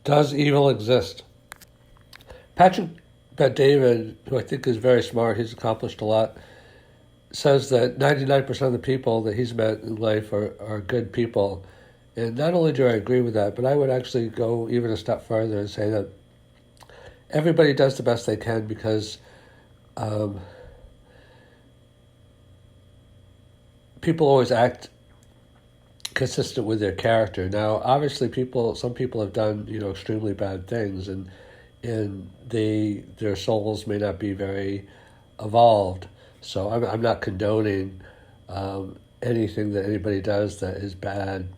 Does evil exist? Patrick Bet-David, who I think is very smart, he's accomplished a lot, says that 99% of the people that he's met in life are good people. And not only do I agree with that, but I would actually go even a step further and say that everybody does the best they can because people always act consistent with their character. Now, obviously, some people have done extremely bad things, and their souls may not be very evolved. So I'm not condoning anything that anybody does that is bad.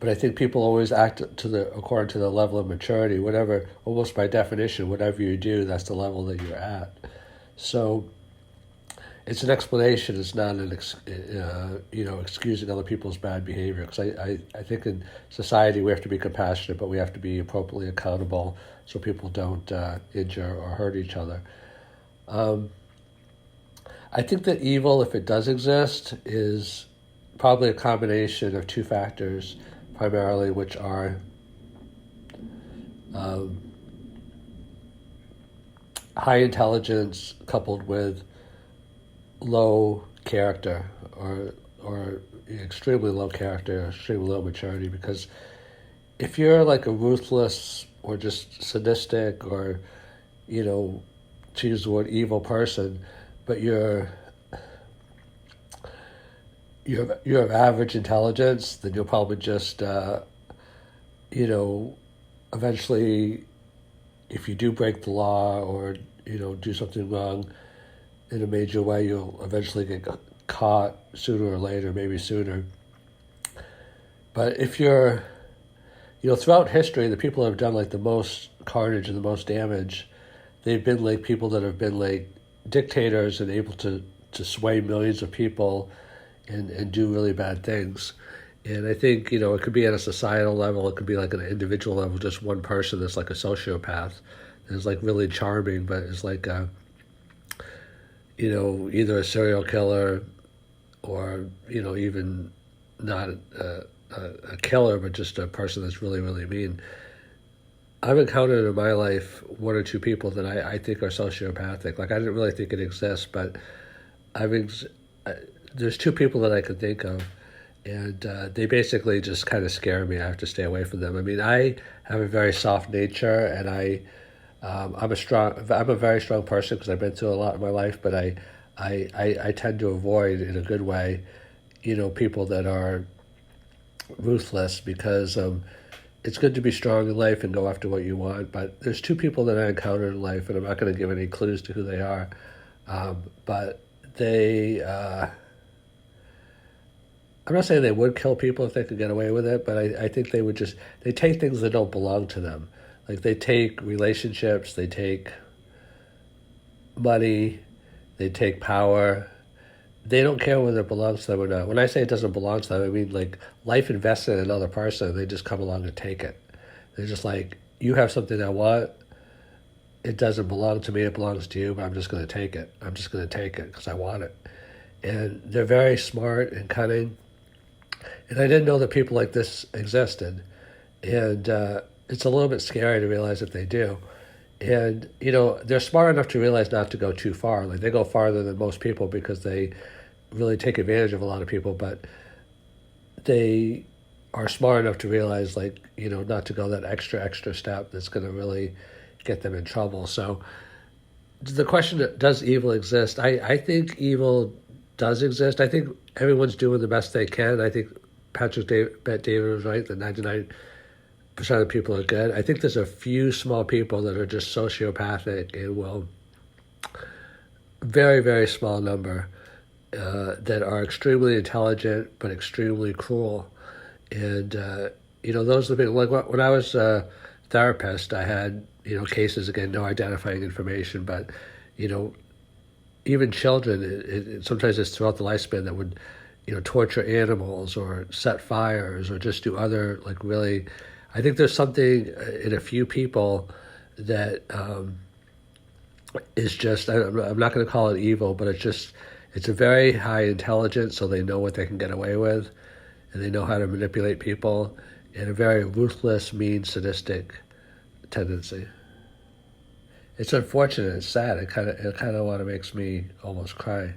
But I think people always act according to the level of maturity. Whatever, almost by definition, whatever you do, that's the level that you're at. So it's an explanation. It's not an excusing other people's bad behavior. Because I think in society we have to be compassionate, but we have to be appropriately accountable so people don't injure or hurt each other. I think that evil, if it does exist, is probably a combination of two factors, primarily, which are high intelligence coupled with low character, or extremely low character, or extremely low maturity. Because if you're like a ruthless or just sadistic or, to use the word evil person, but you're of average intelligence, then you'll probably just, eventually, if you do break the law or, do something wrong in a major way, you'll eventually get caught sooner or later, maybe sooner. But if you're, throughout history, the people that have done like the most carnage and the most damage, they've been like people that have been like dictators and able to sway millions of people and do really bad things. And I think, it could be at a societal level, it could be like at an individual level, just one person that's like a sociopath, is like really charming, but is like either a serial killer or, even not a killer, but just a person that's really, really mean. I've encountered in my life one or two people that I think are sociopathic. Like, I didn't really think it exists, but there's two people that I can think of, and they basically just kind of scare me. I have to stay away from them. I mean, I have a very soft nature, and I'm a very strong person because I've been through a lot in my life, but I tend to avoid, in a good way, people that are ruthless, because it's good to be strong in life and go after what you want. But there's two people that I encountered in life, and I'm not going to give any clues to who they are, but they... I'm not saying they would kill people if they could get away with it, but I think they take things that don't belong to them. Like, they take relationships, they take money, they take power. They don't care whether it belongs to them or not. When I say it doesn't belong to them, I mean like life invested in another person, they just come along and take it. They're just like, you have something I want, it doesn't belong to me, it belongs to you, but I'm just going to take it. I'm just going to take it because I want it. And they're very smart and cunning. And I didn't know that people like this existed. And it's a little bit scary to realize that they do. And, they're smart enough to realize not to go too far. Like, they go farther than most people because they really take advantage of a lot of people, but they are smart enough to realize, like, not to go that extra step that's going to really get them in trouble. So the question, does evil exist? I think evil does exist. I think everyone's doing the best they can. I think Patrick Bet-David was right that 99% of the people are good. I think there's a few small people that are just sociopathic and will, very, very small number, that are extremely intelligent but extremely cruel. And, those are the people. Like, when I was a therapist, I had, cases, again, no identifying information, but, even children, sometimes it's throughout the lifespan, that would, torture animals or set fires or just do other, like, really... I think there's something in a few people that is just, I'm not going to call it evil, but it's a very high intelligence, so they know what they can get away with, and they know how to manipulate people, and a very ruthless, mean, sadistic tendency. It's unfortunate. It's sad. It kind of makes me almost cry.